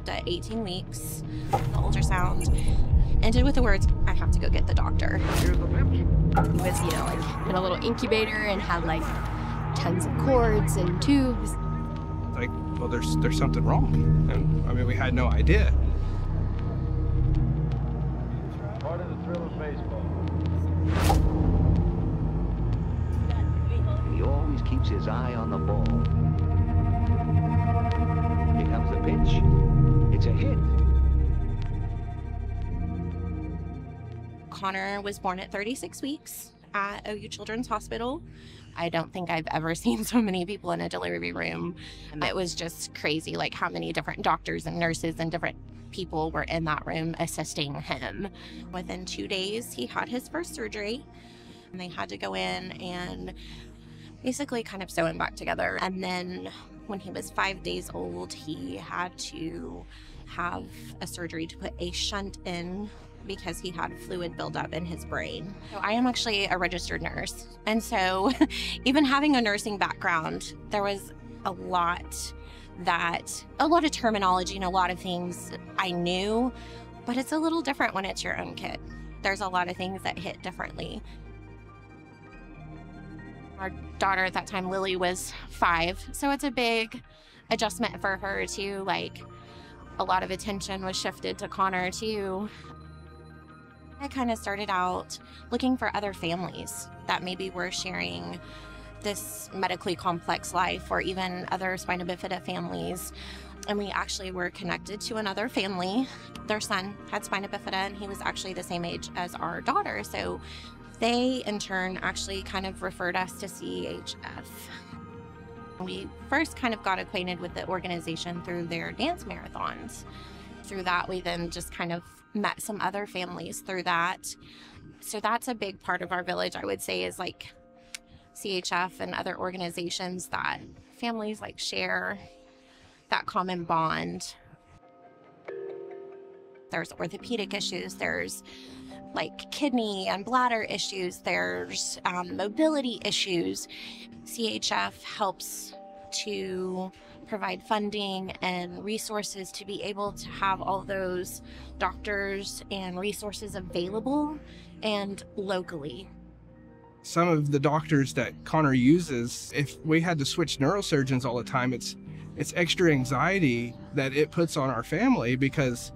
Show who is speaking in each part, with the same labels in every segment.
Speaker 1: at 18 weeks. The ultrasound ended with the words, "I have to go get the doctor."
Speaker 2: He was, like in a little incubator and had like tons of cords and tubes.
Speaker 3: Like, well, there's something wrong. And I mean, we had no idea.
Speaker 4: Part of the thrill of baseball.
Speaker 5: He always keeps his eye on the ball. Here comes the pitch. It's a hit.
Speaker 1: Connor was born at 36 weeks at OU Children's Hospital. I don't think I've ever seen so many people in a delivery room. It was just crazy, like how many different doctors and nurses and different people were in that room assisting him. Within 2 days, he had his first surgery, and they had to go in and basically kind of sew him back together. And then when he was 5 days old, he had to have a surgery to put a shunt in because he had fluid buildup in his brain. So I am actually a registered nurse. And so even having a nursing background, there was a lot of terminology and a lot of things I knew, but it's a little different when it's your own kid. There's a lot of things that hit differently. Our daughter at that time, Lily, was 5, so it's a big adjustment for her too. Like, a lot of attention was shifted to Connor too. I kind of started out looking for other families that maybe were sharing this medically complex life, or even other spina bifida families. And we actually were connected to another family. Their son had spina bifida, and he was actually the same age as our daughter. So they, in turn, actually kind of referred us to CHF. We first kind of got acquainted with the organization through their dance marathons. Through that, we then just kind of met some other families through that. So that's a big part of our village, I would say, is like CHF and other organizations that families like share that common bond. There's orthopedic issues, there's like kidney and bladder issues, there's mobility issues. CHF helps to provide funding and resources to be able to have all those doctors and resources available and locally.
Speaker 3: Some of the doctors that Connor uses, if we had to switch neurosurgeons all the time, it's extra anxiety that it puts on our family because,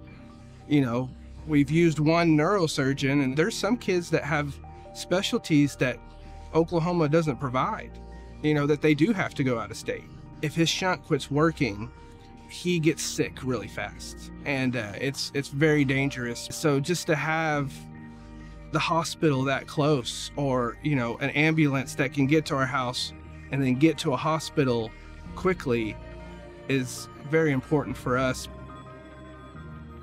Speaker 3: you know, we've used one neurosurgeon, and there's some kids that have specialties that Oklahoma doesn't provide, you know, that they do have to go out of state. If his shunt quits working, he gets sick really fast, and it's very dangerous. So just to have the hospital that close, or, you know, an ambulance that can get to our house and then get to a hospital quickly, is very important for us.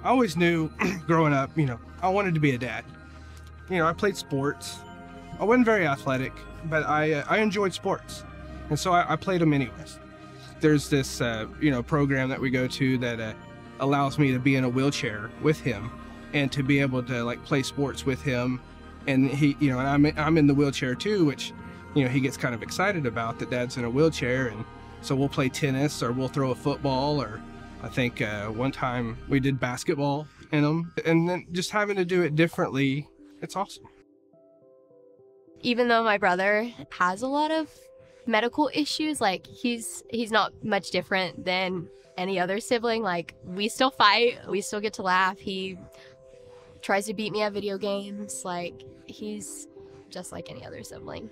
Speaker 3: I always knew growing up, you know, I wanted to be a dad. You know, I played sports. I wasn't very athletic, but I enjoyed sports, and so I played them anyways. There's this, you know, program that we go to that allows me to be in a wheelchair with him and to be able to like play sports with him. And he, you know, and I'm in the wheelchair too, which, you know, he gets kind of excited about that Dad's in a wheelchair. And so we'll play tennis, or we'll throw a football, or I think one time we did basketball in them. And then just having to do it differently, it's awesome.
Speaker 2: Even though my brother has a lot of medical issues, like he's not much different than any other sibling. Like, we still fight, we still get to laugh. He tries to beat me at video games. Like, he's just like any other sibling.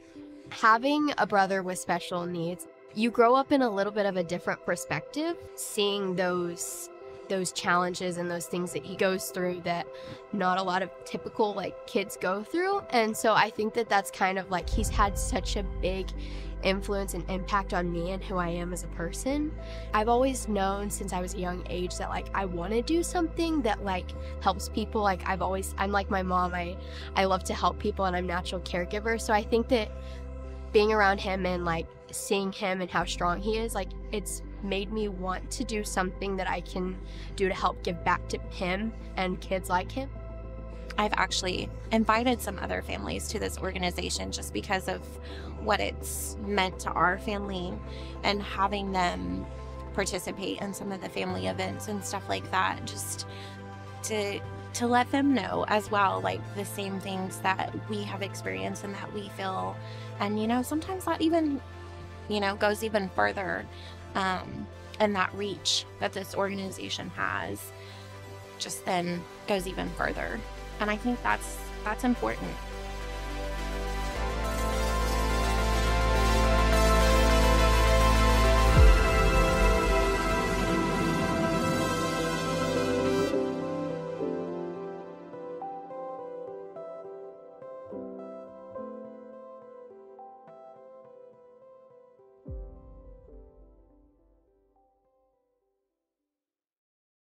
Speaker 2: Having a brother with special needs, you grow up in a little bit of a different perspective, seeing those challenges and those things that he goes through that not a lot of typical like kids go through. And so I think that that's kind of like, he's had such a big influence and impact on me and who I am as a person. I've always known since I was a young age that like I want to do something that like helps people. Like I'm like my mom, I love to help people, and I'm a natural caregiver. So I think that being around him and like seeing him and how strong he is, like it's made me want to do something that I can do to help give back to him and kids like him.
Speaker 1: I've actually invited some other families to this organization just because of what it's meant to our family, and having them participate in some of the family events and stuff like that, just to let them know as well, like the same things that we have experienced and that we feel. And, you know, sometimes that even, you know, goes even further. And that reach that this organization has just then goes even further. And I think that's important.